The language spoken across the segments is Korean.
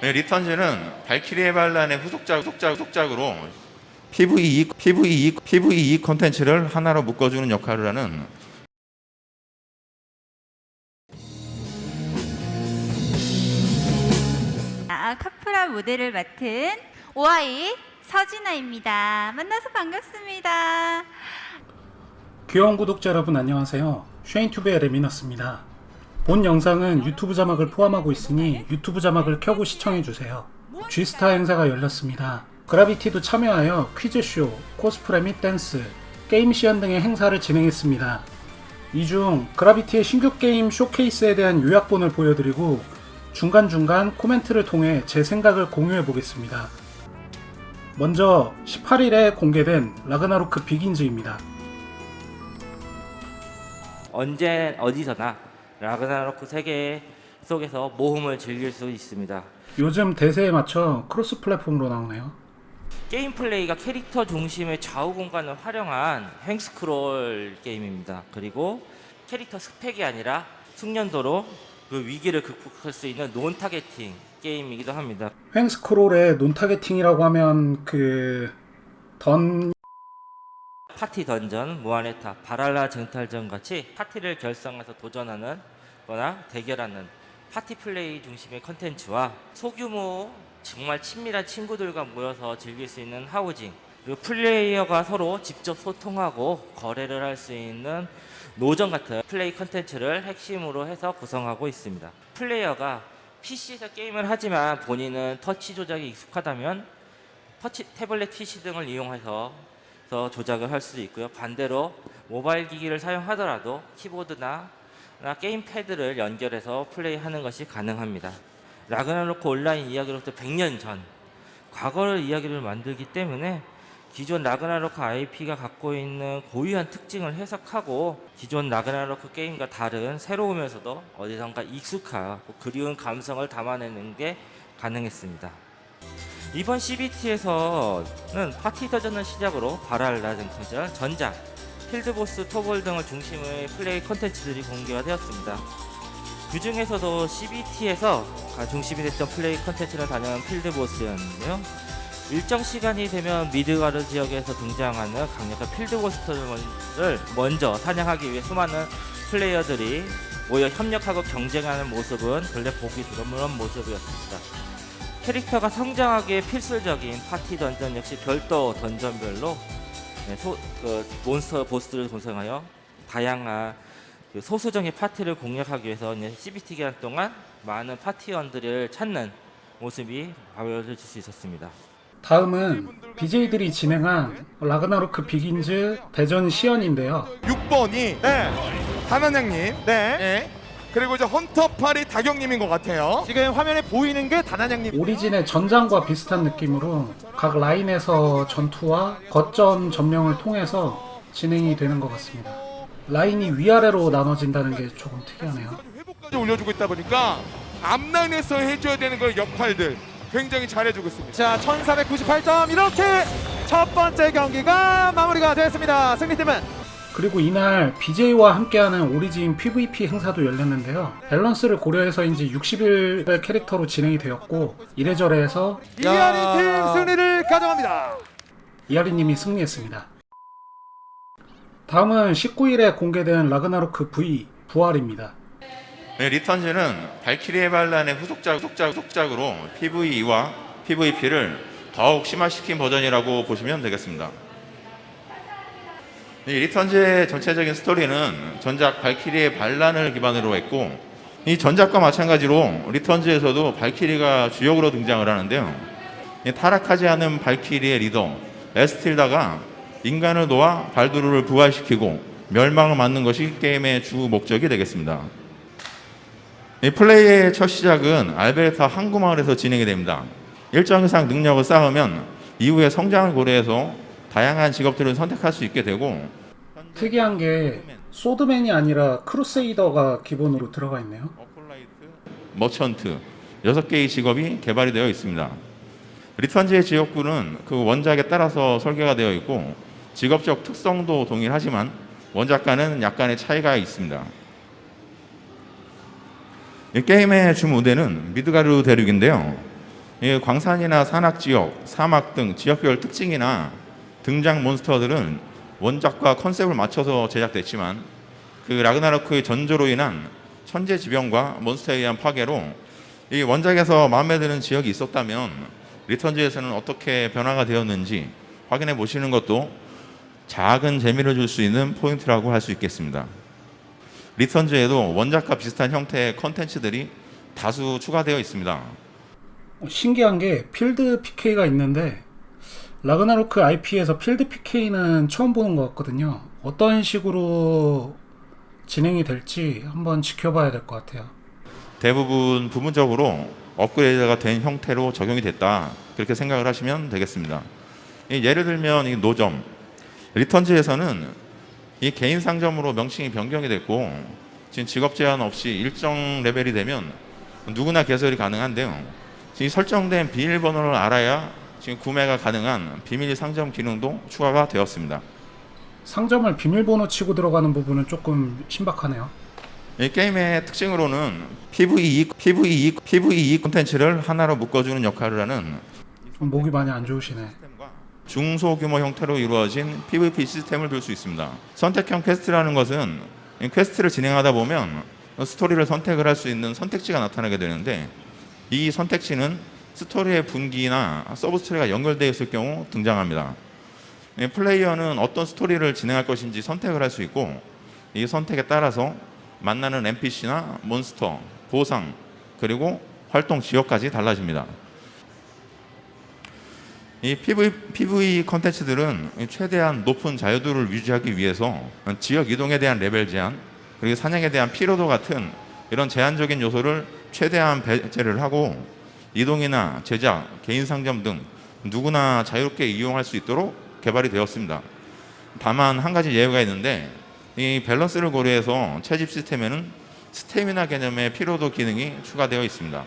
리턴즈는 발키리의 반란의 후속작으로 PVE 콘텐츠를 하나로 묶어주는 역할을 하는 카프라 모델을 맡은 오아이 서진아입니다. 만나서 반갑습니다. 귀여운 구독자 여러분 안녕하세요. 쉐인튜브의 레미너스입니다. 본 영상은 유튜브 자막을 포함하고 있으니 유튜브 자막을 켜고 시청해주세요. G스타 행사가 열렸습니다. 그라비티도 참여하여 퀴즈쇼, 코스프레 및 댄스, 게임 시연 등의 행사를 진행했습니다. 이 중 그라비티의 신규 게임 쇼케이스에 대한 요약본을 보여드리고 중간중간 코멘트를 통해 제 생각을 공유해 보겠습니다. 먼저 18일에 공개된 라그나로크 비긴즈입니다. 언제 어디서나 라그나로크 세계 속에서 모험을 즐길 수 있습니다. 요즘 대세에 맞춰 크로스 플랫폼으로 나오네요. 게임 플레이가 캐릭터 중심의 좌우 공간을 활용한 횡스크롤 게임입니다. 그리고 캐릭터 스펙이 아니라 숙련도로 그 위기를 극복할 수 있는 논 타겟팅 게임이기도 합니다. 횡스크롤의 논타겟팅이라고 하면 파티 던전, 무한의 탑, 바랄라 쟁탈전 같이 파티를 결성해서 도전하는 거나 대결하는 파티 플레이 중심의 컨텐츠와 소규모 정말 친밀한 친구들과 모여서 즐길 수 있는 하우징, 그리고 플레이어가 서로 직접 소통하고 거래를 할 수 있는 노전 같은 플레이 컨텐츠를 핵심으로 해서 구성하고 있습니다. 플레이어가 PC에서 게임을 하지만 본인은 터치 조작이 익숙하다면 태블릿 PC 등을 이용해서 조작을 할 수도 있고요. 반대로 모바일 기기를 사용하더라도 키보드나 게임 패드를 연결해서 플레이하는 것이 가능합니다. 라그나로크 온라인 이야기로부터 100년 전 과거의 이야기를 만들기 때문에 기존 라그나로크 IP가 갖고 있는 고유한 특징을 해석하고 기존 라그나로크 게임과 다른 새로우면서도 어디선가 익숙하고 그리운 감성을 담아내는 게 가능했습니다. 이번 CBT에서는 파티 던전을 시작으로 바랄라 쟁탈전, 전작, 필드보스, 토벌 등을 중심의 플레이 콘텐츠들이 공개가 되었습니다. 그 중에서도 CBT에서 중심이 됐던 플레이 콘텐츠를 다녀온 필드보스였는데요. 일정 시간이 되면 미드가르 지역에서 등장하는 강력한 필드보스를 먼저 사냥하기 위해 수많은 플레이어들이 모여 협력하고 경쟁하는 모습은 근래 보기 드문 모습이었습니다. 캐릭터가 성장하기에 필수적인 파티 던전 역시 별도 던전별로 몬스터 보스를 구성하여 다양한 소수정의 파티를 공략하기 위해서 CBT 기간 동안 많은 파티원들을 찾는 모습이 보여질 수 있었습니다. 다음은 BJ들이 진행한 라그나로크 비긴즈 대전 시연인데요. 6번이 단한양님, 그리고 이제 헌터파리 다경님인 것 같아요. 지금 화면에 보이는 게 단한양님. 오리진의 전장과 비슷한 느낌으로 각 라인에서 전투와 거점 점령을 통해서 진행이 되는 것 같습니다. 라인이 위아래로 나눠진다는 게 조금 특이하네요. 회복까지 올려주고 있다 보니까 앞라인에서 해줘야 되는 그 역할들 굉장히 잘해주고 있습니다. 자, 1498점. 이렇게 첫 번째 경기가 마무리가 되었습니다. 승리팀은 그리고 이날 BJ와 함께하는 오리진 PVP 행사도 열렸는데요. 밸런스를 고려해서인지 60일 캐릭터로 진행이 되었고 이래저래 해서 이하리 팀 승리를 가져갑니다. 이하리님이 승리했습니다. 다음은 19일에 공개된 라그나로크 V 부활입니다. 리턴즈는 발키리의 반란의 후속작으로 PVE와 PVP를 더욱 심화시킨 버전이라고 보시면 되겠습니다. 이 리턴즈의 전체적인 스토리는 전작 발키리의 반란을 기반으로 했고 이 전작과 마찬가지로 리턴즈에서도 발키리가 주역으로 등장을 하는데요. 타락하지 않은 발키리의 리더 에스틸다가 인간을 놓아 발두르를 부활시키고 멸망을 막는 것이 게임의 주 목적이 되겠습니다. 이 플레이의 첫 시작은 알베르타 항구마을에서 진행이 됩니다. 일정 이상 능력을 쌓으면 이후에 성장을 고려해서 다양한 직업들을 선택할 수 있게 되고 특이한 게 소드맨이 아니라 크루세이더가 기본으로 들어가 있네요. 머천트 6개의 직업이 개발이 되어 있습니다. 리턴즈의 지역구는 그 원작에 따라서 설계가 되어 있고 직업적 특성도 동일하지만 원작과는 약간의 차이가 있습니다. 이 게임의 주 무대는 미드가르 대륙인데요. 이 광산이나 산악지역, 사막 등 지역별 특징이나 등장 몬스터들은 원작과 컨셉을 맞춰서 제작됐지만 그 라그나로크의 전조로 인한 천재지변과 몬스터에 의한 파괴로 이 원작에서 마음에 드는 지역이 있었다면 리턴즈에서는 어떻게 변화가 되었는지 확인해 보시는 것도 작은 재미를 줄 수 있는 포인트라고 할 수 있겠습니다. 리턴즈에도 원작과 비슷한 형태의 컨텐츠들이 다수 추가되어 있습니다. 신기한 게 필드 PK가 있는데 라그나로크 IP에서 필드 PK는 처음 보는 것 같거든요. 어떤 식으로 진행이 될지 한번 지켜봐야 될 것 같아요. 대부분 부분적으로 업그레이드가 된 형태로 적용이 됐다, 그렇게 생각을 하시면 되겠습니다. 예를 들면 이 노점, 리턴즈에서는 이 개인 상점으로 명칭이 변경이 됐고 지금 직업 제한 없이 일정 레벨이 되면 누구나 개설이 가능한데요. 지금 설정된 비밀번호를 알아야 지금 구매가 가능한 비밀 상점 기능도 추가가 되었습니다. 상점을 비밀번호 치고 들어가는 부분은 조금 신박하네요. 이 게임의 특징으로는 PVE 콘텐츠를 하나로 묶어주는 역할을 하는 좀 목이 많이 안 좋으시네. 중소규모 형태로 이루어진 PVP 시스템을 둘 수 있습니다. 선택형 퀘스트라는 것은 이 퀘스트를 진행하다 보면 스토리를 선택을 할 수 있는 선택지가 나타나게 되는데 이 선택지는 스토리의 분기나 서브 스토리가 연결되어 있을 경우 등장합니다. 플레이어는 어떤 스토리를 진행할 것인지 선택을 할 수 있고 이 선택에 따라서 만나는 NPC나 몬스터, 보상, 그리고 활동 지역까지 달라집니다. 이 PVE 컨텐츠들은 최대한 높은 자유도를 유지하기 위해서 지역 이동에 대한 레벨 제한, 그리고 사냥에 대한 피로도 같은 이런 제한적인 요소를 최대한 배제를 하고 이동이나 제작, 개인 상점 등 누구나 자유롭게 이용할 수 있도록 개발이 되었습니다. 다만 한 가지 예외가 있는데 이 밸런스를 고려해서 채집 시스템에는 스태미나 개념의 피로도 기능이 추가되어 있습니다.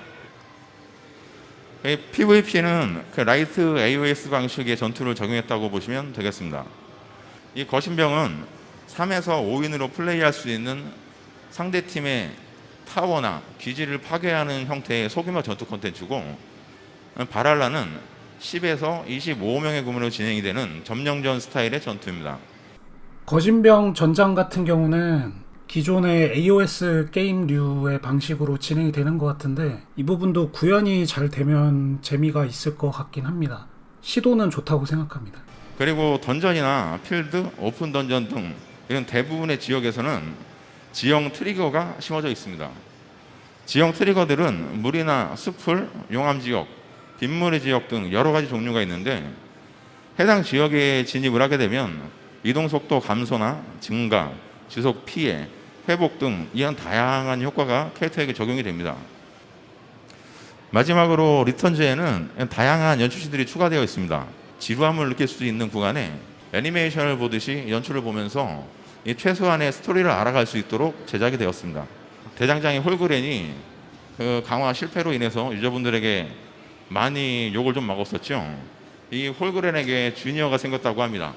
PVP는 그 라이트 AOS 방식의 전투를 적용했다고 보시면 되겠습니다. 이 거신병은 3에서 5인으로 플레이할 수 있는 상대팀의 타워나 기지를 파괴하는 형태의 소규모 전투 콘텐츠고, 바랄라는 10에서 25명의 구매로 진행이 되는 점령전 스타일의 전투입니다. 거신병 전장 같은 경우는 기존의 AOS 게임류의 방식으로 진행이 되는 것 같은데 이 부분도 구현이 잘 되면 재미가 있을 것 같긴 합니다. 시도는 좋다고 생각합니다. 그리고 던전이나 필드, 오픈 던전 등 이런 대부분의 지역에서는 지형 트리거가 심어져 있습니다. 지형 트리거들은 물이나 숲을, 용암지역, 빗물의 지역 등 여러 가지 종류가 있는데 해당 지역에 진입을 하게 되면 이동속도 감소나 증가, 지속 피해, 회복 등 이런 다양한 효과가 캐릭터에게 적용이 됩니다. 마지막으로 리턴즈에는 다양한 연출들이 추가되어 있습니다. 지루함을 느낄 수 있는 구간에 애니메이션을 보듯이 연출을 보면서 이 최소한의 스토리를 알아갈 수 있도록 제작이 되었습니다. 대장장이 홀그렌이 그 강화 실패로 인해서 유저분들에게 많이 욕을 좀 먹었었죠. 이 홀그렌에게 주니어가 생겼다고 합니다.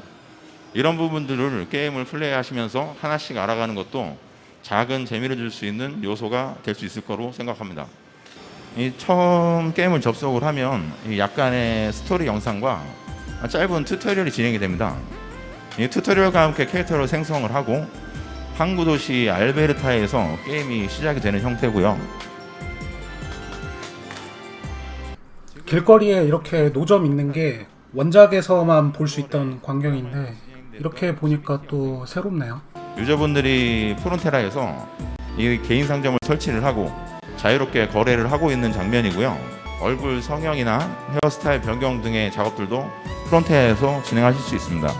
이런 부분들을 게임을 플레이하시면서 하나씩 알아가는 것도 작은 재미를 줄 수 있는 요소가 될 수 있을 거로 생각합니다. 이 처음 게임을 접속을 하면 이 약간의 스토리 영상과 짧은 튜토리얼이 진행이 됩니다. 이 튜토리얼과 함께 캐릭터를 생성을 하고 항구 도시 알베르타에서 게임이 시작이 되는 형태고요. 길거리에 이렇게 노점 있는 게 원작에서만 볼 수 있던 광경인데 이렇게 보니까 또 새롭네요. 유저분들이 프론테라에서 이 개인 상점을 설치를 하고 자유롭게 거래를 하고 있는 장면이고요. 얼굴 성형이나 헤어스타일 변경 등의 작업들도 프론테라에서 진행하실 수 있습니다.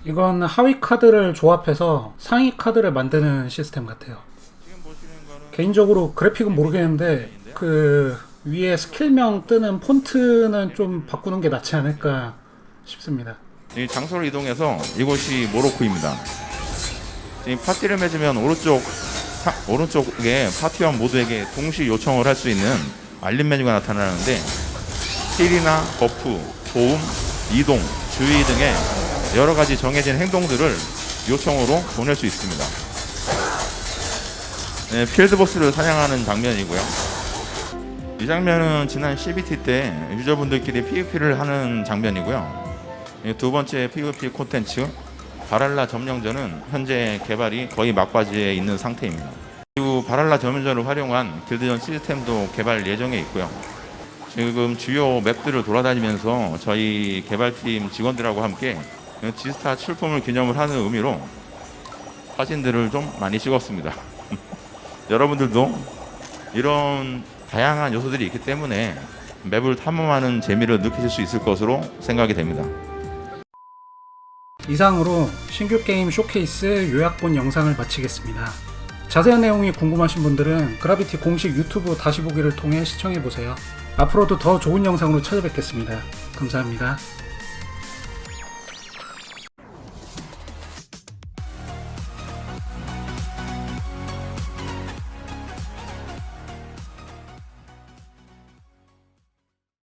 이건 하위 카드를 조합해서 상위 카드를 만드는 시스템 같아요. 개인적으로 그래픽은 모르겠는데 그 위에 스킬명 뜨는 폰트는 좀 바꾸는 게 낫지 않을까 싶습니다. 이 장소를 이동해서 이곳이 모로코입니다. 이 파티를 맺으면 오른쪽에 파티원 모두에게 동시 요청을 할 수 있는 알림 메뉴가 나타나는데 힐이나 버프, 도움, 이동, 주의 등의 여러 가지 정해진 행동들을 요청으로 보낼 수 있습니다. 필드보스를 사냥하는 장면이고요. 이 장면은 지난 CBT 때 유저분들끼리 PVP를 하는 장면이고요. 두 번째 PVP 콘텐츠 바랄라 점령전은 현재 개발이 거의 막바지에 있는 상태입니다. 그리고 바랄라 점령전을 활용한 길드전 시스템도 개발 예정에 있고요. 지금 주요 맵들을 돌아다니면서 저희 개발팀 직원들하고 함께 지스타 출품을 기념을 하는 의미로 사진들을 좀 많이 찍었습니다. 여러분들도 이런 다양한 요소들이 있기 때문에 맵을 탐험하는 재미를 느끼실 수 있을 것으로 생각이 됩니다. 이상으로 신규 게임 쇼케이스 요약본 영상을 마치겠습니다. 자세한 내용이 궁금하신 분들은 그라비티 공식 유튜브 다시 보기를 통해 시청해보세요. 앞으로도 더 좋은 영상으로 찾아뵙겠습니다. 감사합니다.